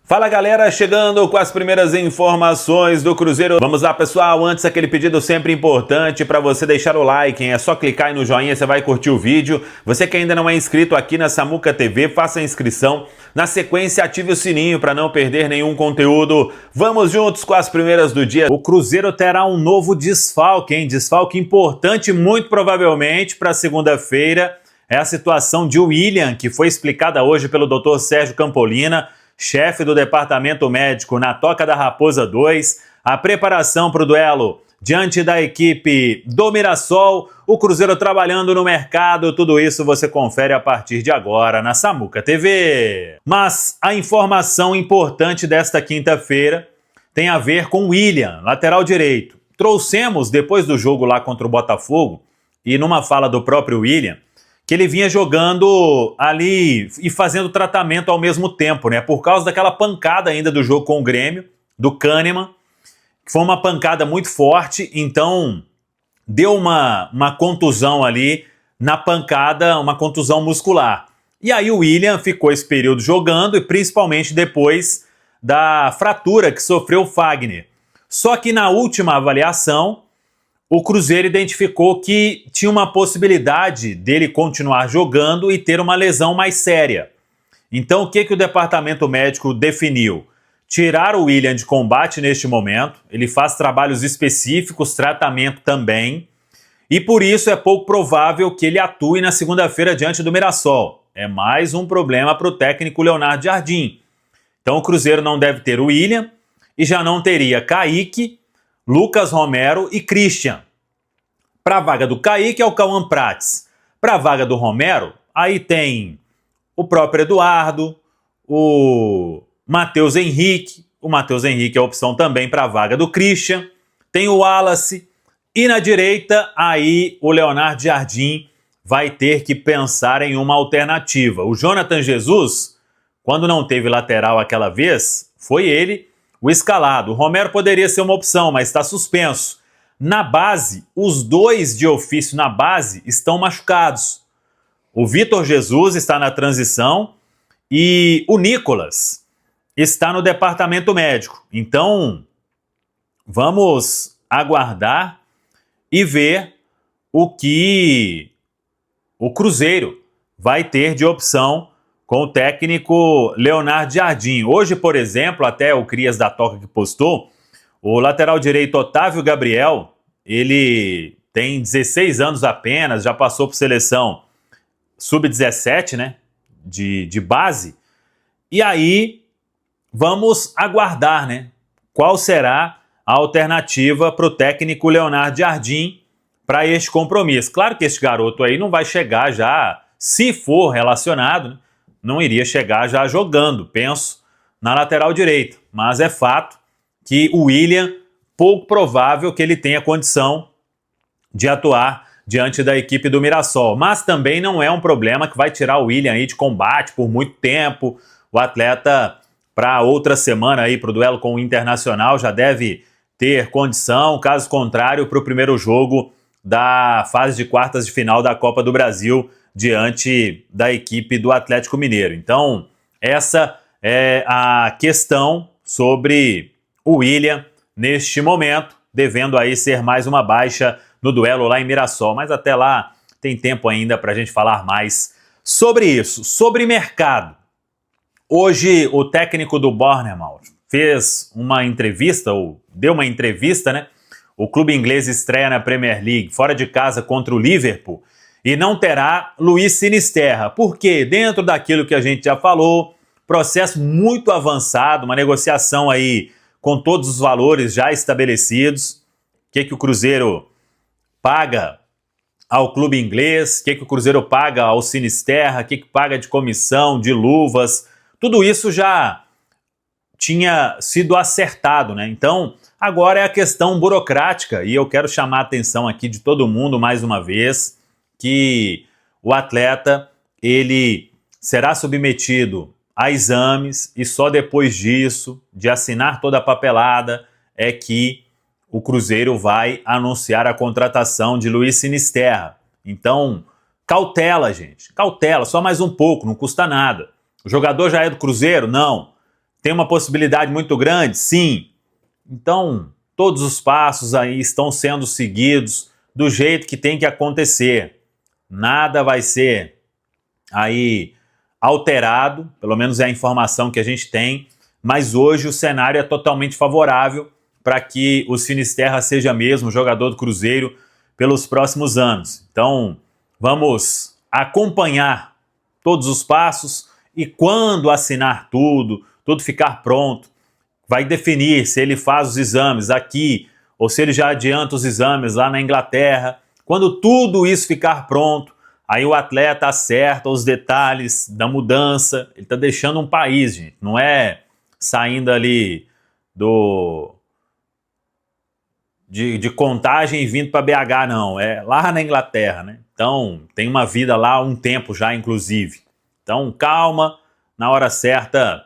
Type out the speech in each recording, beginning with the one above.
Fala galera, chegando com as primeiras informações do Cruzeiro. Vamos lá pessoal, antes aquele pedido sempre importante para você deixar o like, hein? É só clicar aí no joinha, você vai curtir o vídeo. Você que ainda não é inscrito aqui na Samuca TV, faça a inscrição. Na sequência, ative o sininho para não perder nenhum conteúdo. Vamos juntos com as primeiras do dia. O Cruzeiro terá um novo desfalque, hein? Desfalque importante, muito provavelmente para segunda-feira. É a situação de William, que foi explicada hoje pelo Dr. Sérgio Campolina, chefe do departamento médico na Toca da Raposa 2, a preparação para o duelo diante da equipe do Mirassol, o Cruzeiro trabalhando no mercado, tudo isso você confere a partir de agora na Samuca TV. Mas a informação importante desta quinta-feira tem a ver com William, lateral direito. Trouxemos, depois do jogo lá contra o Botafogo, e numa fala do próprio William, que ele vinha jogando ali e fazendo tratamento ao mesmo tempo, né? Por causa daquela pancada ainda do jogo com o Grêmio, do Kahneman, que foi uma pancada muito forte, então deu uma contusão ali na pancada, uma contusão muscular. E aí o William ficou esse período jogando, e principalmente depois da fratura que sofreu o Fagner. Só que na última avaliação, o Cruzeiro identificou que tinha uma possibilidade dele continuar jogando e ter uma lesão mais séria. Então o que o departamento médico definiu? Tirar o William de combate neste momento, ele faz trabalhos específicos, tratamento também, e por isso é pouco provável que ele atue na segunda-feira diante do Mirassol. É mais um problema para o técnico Leonardo Jardim. Então o Cruzeiro não deve ter o William e já não teria Kaique, Lucas Romero e Christian. Para a vaga do Kaique é o Cauã Prates. Para a vaga do Romero, aí tem o próprio Eduardo, o Matheus Henrique. O Matheus Henrique é a opção também para a vaga do Christian. Tem o Wallace. E na direita, aí o Leonardo Jardim vai ter que pensar em uma alternativa. O Jonathan Jesus, quando não teve lateral aquela vez, foi ele o escalado. O Romero poderia ser uma opção, mas está suspenso. Na base, os dois de ofício na base estão machucados. O Vitor Jesus está na transição e o Nicolas está no departamento médico. Então, vamos aguardar e ver o que o Cruzeiro vai ter de opção com o técnico Leonardo Jardim. Hoje, por exemplo, até o Crias da Toca que postou, o lateral direito Otávio Gabriel, ele tem 16 anos apenas, já passou por seleção sub-17, né, de base. E aí, vamos aguardar, né, qual será a alternativa para o técnico Leonardo Jardim para este compromisso. Claro que este garoto aí não vai chegar já, se for relacionado, né, não iria chegar já jogando, penso, na lateral direita. Mas é fato que o William, pouco provável que ele tenha condição de atuar diante da equipe do Mirassol. Mas também não é um problema que vai tirar o William aí de combate por muito tempo. O atleta, para outra semana aí, para o duelo com o Internacional, já deve ter condição. Caso contrário, para o primeiro jogo da fase de quartas de final da Copa do Brasil, diante da equipe do Atlético Mineiro. Então, essa é a questão sobre o William neste momento, devendo aí ser mais uma baixa no duelo lá em Mirassol. Mas até lá tem tempo ainda para a gente falar mais sobre isso. Sobre mercado. Hoje o técnico do Bournemouth fez uma entrevista, ou deu uma entrevista, né? O clube inglês estreia na Premier League, fora de casa contra o Liverpool, e não terá Luiz Sinisterra. Por quê? Dentro daquilo que a gente já falou, processo muito avançado, uma negociação aí com todos os valores já estabelecidos. O que o Cruzeiro paga ao clube inglês, o que o Cruzeiro paga ao Sinisterra, o que paga de comissão, de luvas, tudo isso já tinha sido acertado, né? Então, agora é a questão burocrática, e eu quero chamar a atenção aqui de todo mundo mais uma vez, que o atleta, ele será submetido a exames e só depois disso, de assinar toda a papelada, é que o Cruzeiro vai anunciar a contratação de Luiz Sinisterra. Então, cautela, gente. Cautela, só mais um pouco, não custa nada. O jogador já é do Cruzeiro? Não. Tem uma possibilidade muito grande? Sim. Então, todos os passos aí estão sendo seguidos do jeito que tem que acontecer. Nada vai ser aí alterado, pelo menos é a informação que a gente tem, mas hoje o cenário é totalmente favorável para que o Sinisterra seja mesmo jogador do Cruzeiro pelos próximos anos. Então, vamos acompanhar todos os passos e quando assinar tudo ficar pronto, vai definir se ele faz os exames aqui ou se ele já adianta os exames lá na Inglaterra. Quando tudo isso ficar pronto, aí o atleta acerta os detalhes da mudança. Ele está deixando um país, gente. Não é saindo ali de Contagem e vindo para BH, não. É lá na Inglaterra, né? Então, tem uma vida lá há um tempo já, inclusive. Então, calma, na hora certa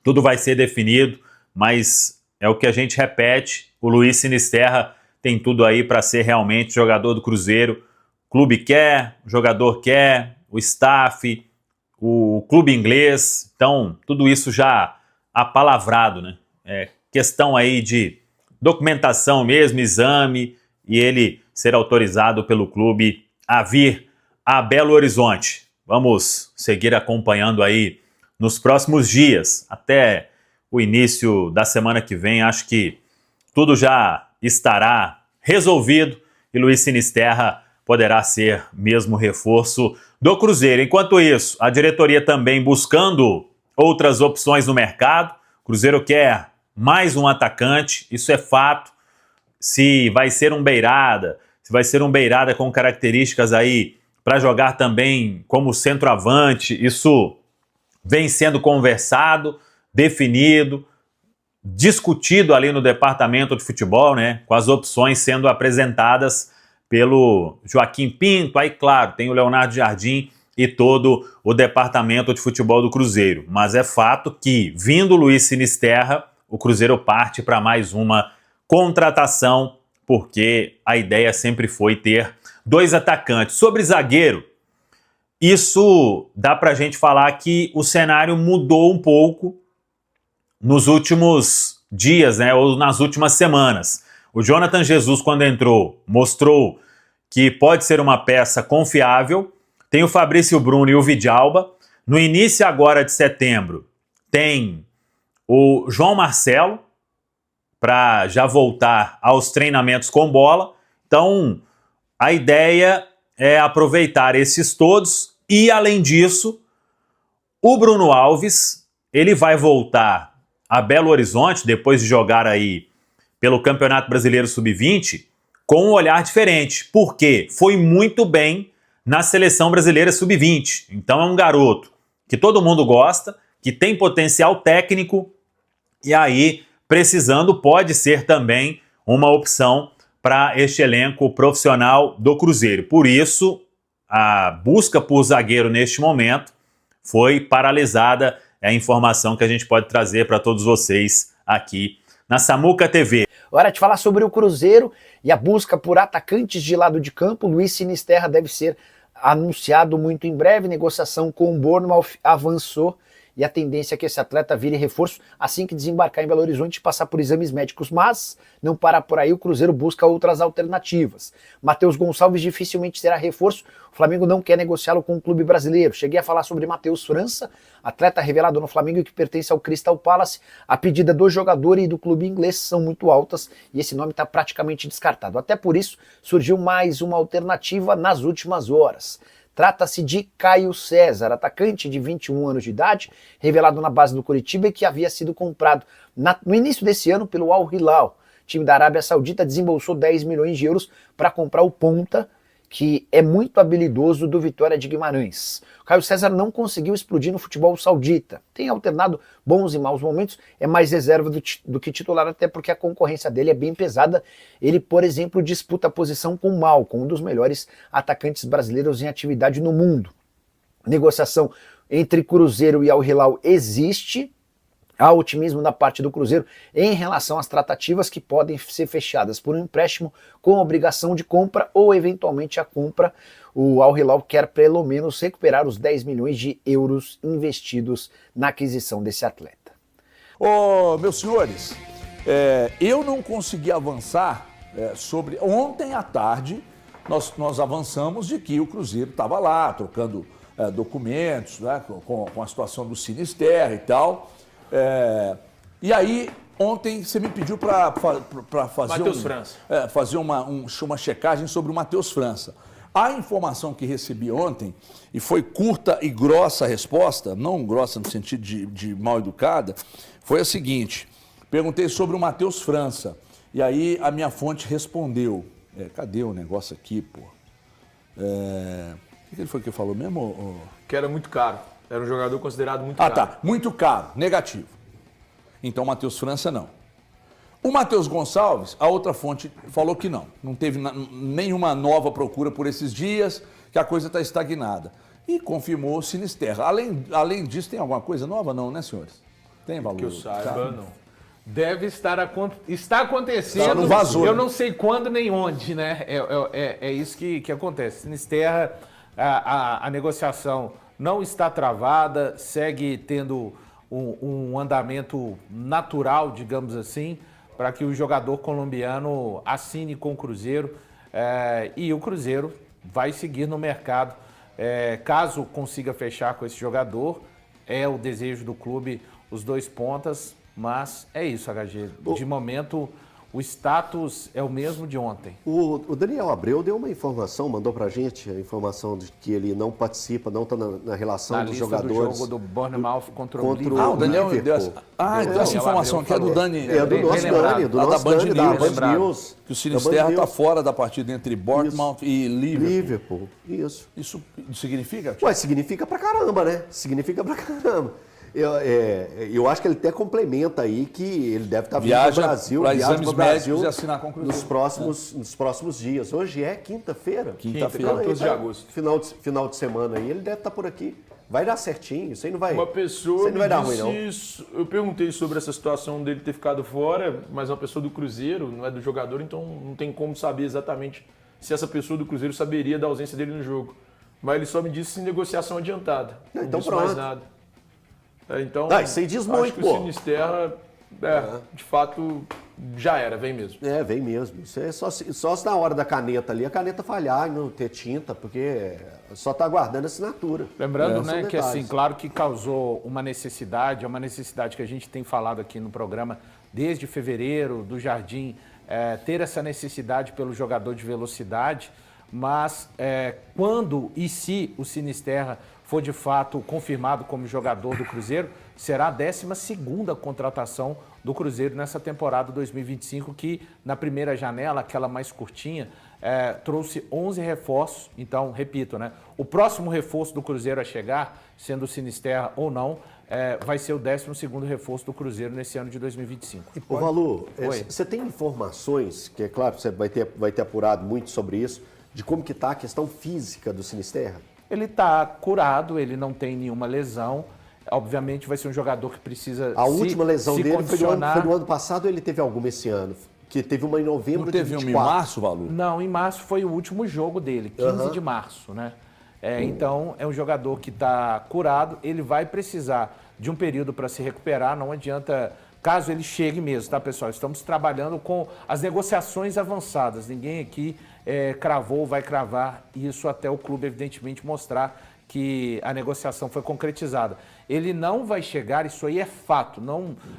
tudo vai ser definido, mas é o que a gente repete, o Luiz Sinisterra tem tudo aí para ser realmente jogador do Cruzeiro. O clube quer, o jogador quer, o staff, o clube inglês, então tudo isso já apalavrado, né? É questão aí de documentação mesmo, exame, e ele ser autorizado pelo clube a vir a Belo Horizonte. Vamos seguir acompanhando aí nos próximos dias, até o início da semana que vem. Acho que tudo já estará resolvido e Luiz Sinisterra poderá ser mesmo reforço do Cruzeiro. Enquanto isso, a diretoria também buscando outras opções no mercado. O Cruzeiro quer mais um atacante, isso é fato. Se vai ser um beirada, com características aí para jogar também como centroavante, isso vem sendo conversado, definido, discutido ali no departamento de futebol, né, com as opções sendo apresentadas pelo Joaquim Pinto. Aí, claro, tem o Leonardo Jardim e todo o departamento de futebol do Cruzeiro. Mas é fato que, vindo o Luiz Sinisterra, o Cruzeiro parte para mais uma contratação, porque a ideia sempre foi ter dois atacantes. Sobre zagueiro, isso dá para a gente falar que o cenário mudou um pouco nos últimos dias, né, ou nas últimas semanas. O Jonathan Jesus, quando entrou, mostrou que pode ser uma peça confiável. Tem o Fabrício Bruno e o Vidalba. No início agora de setembro, tem o João Marcelo, para já voltar aos treinamentos com bola. Então, a ideia é aproveitar esses todos e, além disso, o Bruno Alves, ele vai voltar a Belo Horizonte, depois de jogar aí pelo Campeonato Brasileiro Sub-20, com um olhar diferente, porque foi muito bem na Seleção Brasileira Sub-20. Então é um garoto que todo mundo gosta, que tem potencial técnico, e aí, precisando, pode ser também uma opção para este elenco profissional do Cruzeiro. Por isso, a busca por zagueiro neste momento foi paralisada. É a informação que a gente pode trazer para todos vocês aqui na Samuca TV. Hora de falar sobre o Cruzeiro e a busca por atacantes de lado de campo. Luiz Sinisterra deve ser anunciado muito em breve. Negociação com o Bournemouth avançou e a tendência é que esse atleta vire reforço assim que desembarcar em Belo Horizonte e passar por exames médicos. Mas não para por aí, o Cruzeiro busca outras alternativas. Matheus Gonçalves dificilmente será reforço. O Flamengo não quer negociá-lo com o clube brasileiro. Cheguei a falar sobre Matheus França, atleta revelado no Flamengo que pertence ao Crystal Palace. A pedida do jogador e do clube inglês são muito altas e esse nome está praticamente descartado. Até por isso surgiu mais uma alternativa nas últimas horas. Trata-se de Caio César, atacante de 21 anos de idade, revelado na base do Coritiba e que havia sido comprado no início desse ano pelo Al Hilal. O time da Arábia Saudita desembolsou 10 milhões de euros para comprar o ponta, que é muito habilidoso, do Vitória de Guimarães. O Caio César não conseguiu explodir no futebol saudita. Tem alternado bons e maus momentos, é mais reserva do que titular, até porque a concorrência dele é bem pesada. Ele, por exemplo, disputa a posição com o Malcom, um dos melhores atacantes brasileiros em atividade no mundo. Negociação entre Cruzeiro e Al Hilal existe. Há otimismo da parte do Cruzeiro em relação às tratativas que podem ser fechadas por um empréstimo com obrigação de compra ou eventualmente a compra. O Al Hilal quer pelo menos recuperar os 10 milhões de euros investidos na aquisição desse atleta. Ô, meus senhores, eu não consegui avançar sobre... Ontem à tarde, nós avançamos de que o Cruzeiro estava lá, trocando documentos, né, com a situação do Sinisterra e tal. E aí, ontem você me pediu para fazer, fazer uma checagem sobre o Matheus França. A informação que recebi ontem, e foi curta e grossa a resposta, não grossa no sentido de mal educada, foi a seguinte: perguntei sobre o Matheus França, e aí a minha fonte respondeu. Cadê o negócio aqui, pô? O que ele foi que falou mesmo? Que era muito caro. Era um jogador considerado muito caro. Tá. Muito caro. Negativo. Então, o Matheus França, não. O Matheus Gonçalves, a outra fonte falou que não. Não teve nenhuma nova procura por esses dias, que a coisa está estagnada. E confirmou o Sinisterra. Além disso, tem alguma coisa nova? Não, né, senhores? Tem valor? Que eu saiba, não. Deve está acontecendo. Só não vazou, eu né? não sei quando nem onde, né? É isso que acontece. Sinisterra, a negociação não está travada, segue tendo um andamento natural, digamos assim, para que o jogador colombiano assine com o Cruzeiro, e o Cruzeiro vai seguir no mercado. Caso consiga fechar com esse jogador, é o desejo do clube, os dois pontas, mas é isso, HG. De momento, o status é o mesmo de ontem. O Daniel Abreu deu uma informação, mandou pra gente a informação de que ele não participa, não está na relação dos jogadores. Do jogo do Bournemouth contra o Liverpool. O Daniel deu essa informação que é do Dani. É do nosso Dani, da Band News. Da News. Que o Sinisterra está fora da partida entre Bournemouth e Liverpool. Isso. Isso significa? Ué, significa pra caramba, né? Significa pra caramba. Eu acho que ele até complementa aí que ele deve estar vindo para o Brasil, viaja para o Brasil e assinar com o Cruzeiro. nos próximos dias. Hoje é quinta-feira. Quinta-feira, 14 de agosto. Final de semana aí, ele deve estar por aqui. Vai dar certinho, isso aí não vai. Uma pessoa não vai dar ruim, não. Eu perguntei sobre essa situação dele ter ficado fora, mas uma pessoa do Cruzeiro, não é do jogador, então não tem como saber exatamente se essa pessoa do Cruzeiro saberia da ausência dele no jogo. Mas ele só me disse negociação adiantada. Não então disse pronto. mais nada. Então, isso aí diz muito, acho que o Sinisterra, de fato, já era, vem mesmo. Vem mesmo. Isso é só se na hora da caneta ali, a caneta falhar e não ter tinta, porque só está aguardando assinatura. Lembrando, né, que assim, claro que causou uma necessidade, é uma necessidade que a gente tem falado aqui no programa desde fevereiro, do Jardim, ter essa necessidade pelo jogador de velocidade, mas quando e se o Sinisterra for de fato confirmado como jogador do Cruzeiro, será a 12ª contratação do Cruzeiro nessa temporada 2025, que na primeira janela, aquela mais curtinha, trouxe 11 reforços. Então, repito, né, o próximo reforço do Cruzeiro a chegar, sendo o Sinisterra ou não, vai ser o 12º reforço do Cruzeiro nesse ano de 2025. Ô Valu, você tem informações, que é claro, você vai ter apurado muito sobre isso, de como que está a questão física do Sinisterra? Ele está curado, ele não tem nenhuma lesão. Obviamente vai ser um jogador que precisa A última lesão dele foi no ano passado ou ele teve alguma esse ano? Que teve uma em novembro de 24. Não teve uma em março, Valu? Não, em março foi o último jogo dele, 15 de março, né? Então é um jogador que está curado, ele vai precisar de um período para se recuperar, não adianta... Caso ele chegue mesmo, tá, pessoal? Estamos trabalhando com as negociações avançadas. Ninguém aqui cravou, vai cravar isso até o clube, evidentemente, mostrar que a negociação foi concretizada. Ele não vai chegar, isso aí é fato.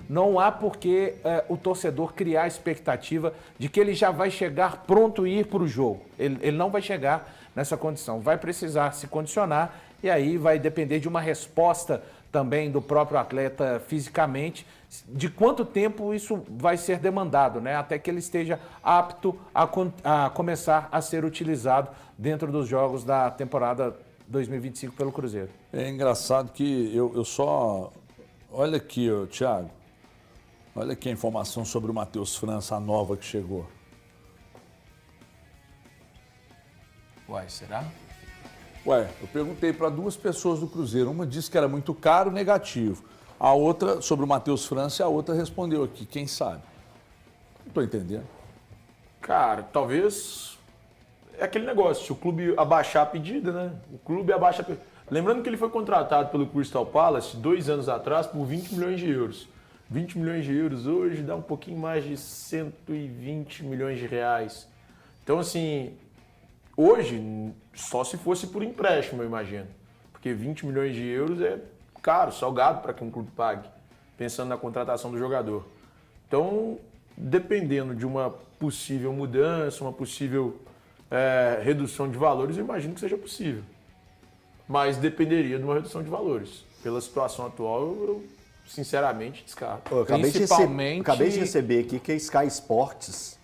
Não há por que o torcedor criar a expectativa de que ele já vai chegar pronto e ir para o jogo. Ele não vai chegar nessa condição. Vai precisar se condicionar e aí vai depender de uma resposta também do próprio atleta fisicamente, de quanto tempo isso vai ser demandado, né? Até que ele esteja apto a começar a ser utilizado dentro dos jogos da temporada 2025 pelo Cruzeiro. É engraçado que eu só... Olha aqui, Thiago. Olha aqui a informação sobre o Matheus França, a nova que chegou. Uai, será? Eu perguntei para duas pessoas do Cruzeiro. Uma disse que era muito caro, negativo. A outra, sobre o Matheus França, a outra respondeu aqui, quem sabe? Não estou entendendo. Cara, talvez... É aquele negócio, se o clube abaixar a pedida, né? O clube abaixa a pedida. Lembrando que ele foi contratado pelo Crystal Palace 2 anos atrás por 20 milhões de euros. 20 milhões de euros hoje dá um pouquinho mais de 120 milhões de reais. Então, assim, hoje, só se fosse por empréstimo, eu imagino. Porque 20 milhões de euros é caro, salgado para que um clube pague, pensando na contratação do jogador. Então, dependendo de uma possível mudança, uma possível redução de valores, eu imagino que seja possível. Mas dependeria de uma redução de valores. Pela situação atual, eu sinceramente descarto. Eu acabei de receber aqui que a Sky Sports,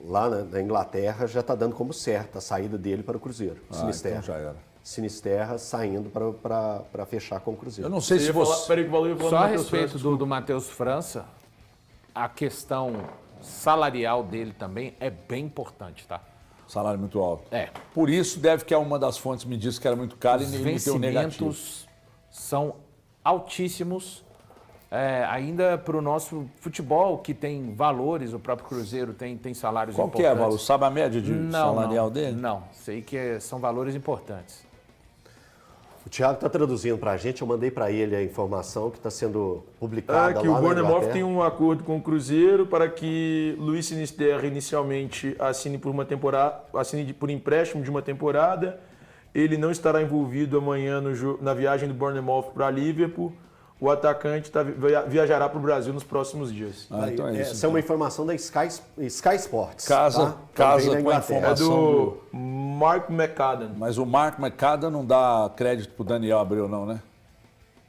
lá na Inglaterra, já está dando como certa a saída dele para o Cruzeiro. Sinisterra. Então já era. Sinisterra saindo para fechar com o Cruzeiro. Eu não sei se você... Só a respeito do Matheus França, a questão salarial dele também é bem importante, tá? Salário muito alto. É. Por isso, deve que uma das fontes me disse que era muito caro e me deu negativo. Os vencimentos são altíssimos, ainda para o nosso futebol, que tem valores, o próprio Cruzeiro tem salários Qual importantes. Qual que é, Valor? Sabe a média de salarial dele? Não, sei que são valores importantes. O Thiago está traduzindo para a gente, eu mandei para ele a informação que está sendo publicada que lá o na Bournemouth Inglaterra. tem um acordo com o Cruzeiro para que Luiz Sinisterra inicialmente assine por uma temporada, assine por empréstimo de uma temporada. Ele não estará envolvido amanhã na viagem do Bournemouth para Liverpool. O atacante viajará para o Brasil nos próximos dias. Então é isso. Essa é uma informação da Sky Sports. Casa tá? com a É informação do Mark McAdam. Mas o Mark McAdam não dá crédito pro Daniel Abreu, não, né?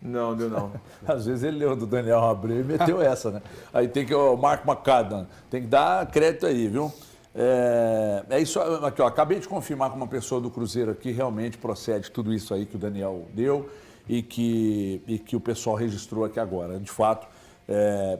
Não, deu não. Às vezes ele leu do Daniel Abreu e meteu essa, né? Aí tem que o Mark McAdam, tem que dar crédito aí, viu? É isso aqui, ó. Acabei de confirmar com uma pessoa do Cruzeiro aqui, realmente procede tudo isso aí que o Daniel deu e que o pessoal registrou aqui agora. De fato,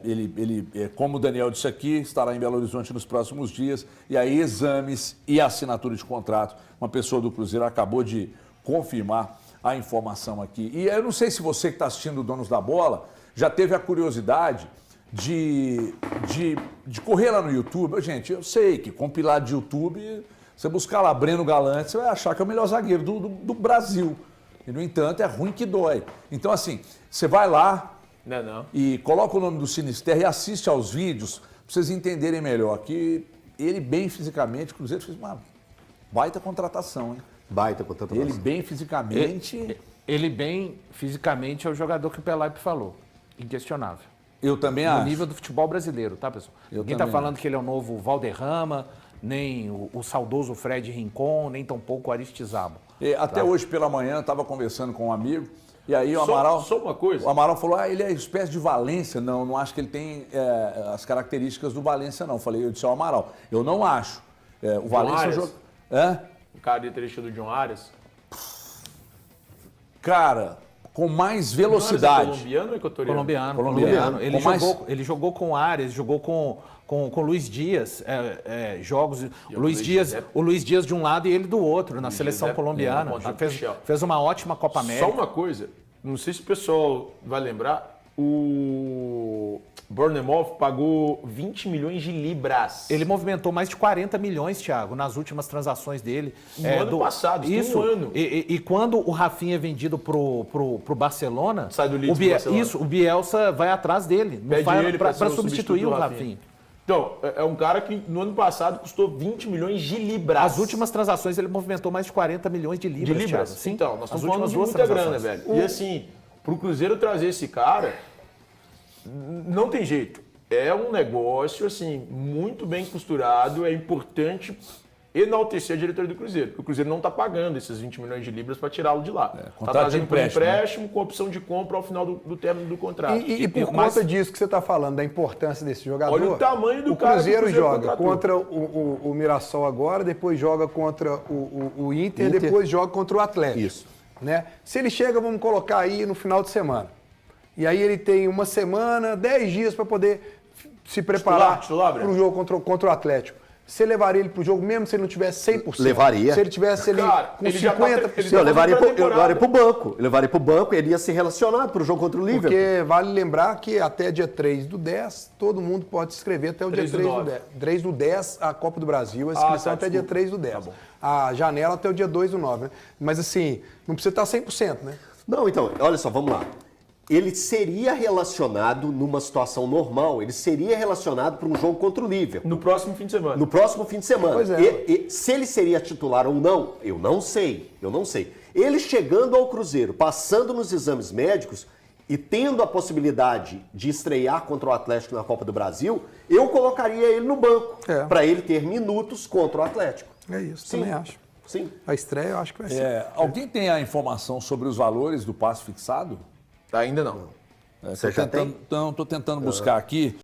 ele, como o Daniel disse aqui, estará em Belo Horizonte nos próximos dias, e aí exames e assinatura de contrato. Uma pessoa do Cruzeiro acabou de confirmar a informação aqui. E eu não sei se você que está assistindo o Donos da Bola já teve a curiosidade de correr lá no YouTube. Gente, eu sei que compilado de YouTube, você buscar lá Breno Galante, você vai achar que é o melhor zagueiro do Brasil. E, no entanto, é ruim que dói. Então, assim, você vai lá e coloca o nome do Sinisterra e assiste aos vídeos para vocês entenderem melhor que ele bem fisicamente, o Cruzeiro fez uma baita contratação, hein? Baita contratação. Ele bem fisicamente... Ele bem fisicamente é o jogador que o Pelaipe falou. Inquestionável. Eu também acho. No nível do futebol brasileiro, tá, pessoal? Ninguém está falando que ele é o novo Valderrama, nem o saudoso Fred Rincon, nem tampouco o Aristizábal. Até hoje pela manhã eu estava conversando com um amigo e aí o Amaral... Só uma coisa. O Amaral falou, ele é espécie de Valência. Não acho que ele tem as características do Valência, não. Eu disse ao Amaral, eu não acho. O Valência... O característica do John Arias? Cara, com mais velocidade. Colombiano ou equatoriano? Colombiano. Ele jogou com Arias, jogou com o Luiz Dias, jogos. O Luiz Dias de um lado e ele do outro, na seleção colombiana. Fez uma ótima Copa América. Só uma coisa, não sei se o pessoal vai lembrar, o Bournemouth pagou 20 milhões de libras. Ele movimentou mais de 40 milhões, Thiago, nas últimas transações dele. No ano passado, isso. Um ano. E quando o Rafinha é vendido pro Barcelona, sai do Leeds pro Barcelona. Isso, o Bielsa vai atrás dele, para substituir o Rafinha. Então, é um cara que no ano passado custou 20 milhões de libras. As últimas transações ele movimentou mais de 40 milhões de libras. Thiago. Sim, então, nós estamos falando de muita grana, velho. E assim, pro Cruzeiro trazer esse cara, não tem jeito. É um negócio, assim, muito bem costurado. É importante enaltecer a diretoria do Cruzeiro. Porque o Cruzeiro não está pagando esses 20 milhões de libras para tirá-lo de lá. Está trazendo por empréstimo com opção de compra ao final do término do contrato. E por conta disso que você está falando, da importância desse jogador... Olha o tamanho do cara. O Cruzeiro contratou. joga contra o Mirassol agora, depois joga contra o Inter, depois joga contra o Atlético. Isso. Né? Se ele chega, vamos colocar aí no final de semana. E aí ele tem uma semana, 10 dias para poder se preparar para o jogo contra o Atlético. Você levaria ele para o jogo mesmo se ele não tivesse 100%? Levaria. Se ele tivesse ali com 50%? Eu levaria para o banco. Eu levaria para o banco e ele ia ser relacionado para o jogo contra o Liverpool. Porque vale lembrar que até dia 3/10, todo mundo pode se inscrever até o dia 3/10. 3/10, a Copa do Brasil, a inscrição até dia 3/10. Tá, a janela até o dia 2/9, né? Mas assim, não precisa estar 100%, né? Não, então, olha só, vamos lá. ele seria relacionado numa situação normal, ele seria relacionado para um jogo contra o Liverpool. No próximo fim de semana. No próximo fim de semana. Pois é. E se ele seria titular ou não, eu não sei. Ele chegando ao Cruzeiro, passando nos exames médicos e tendo a possibilidade de estrear contra o Atlético na Copa do Brasil, eu colocaria ele no banco, para ele ter minutos contra o Atlético. É isso, Sim. também acho. Sim. A estreia eu acho que vai ser. Alguém tem a informação sobre os valores do passe fixado? Ainda não. Você já tem? Estou tentando buscar aqui.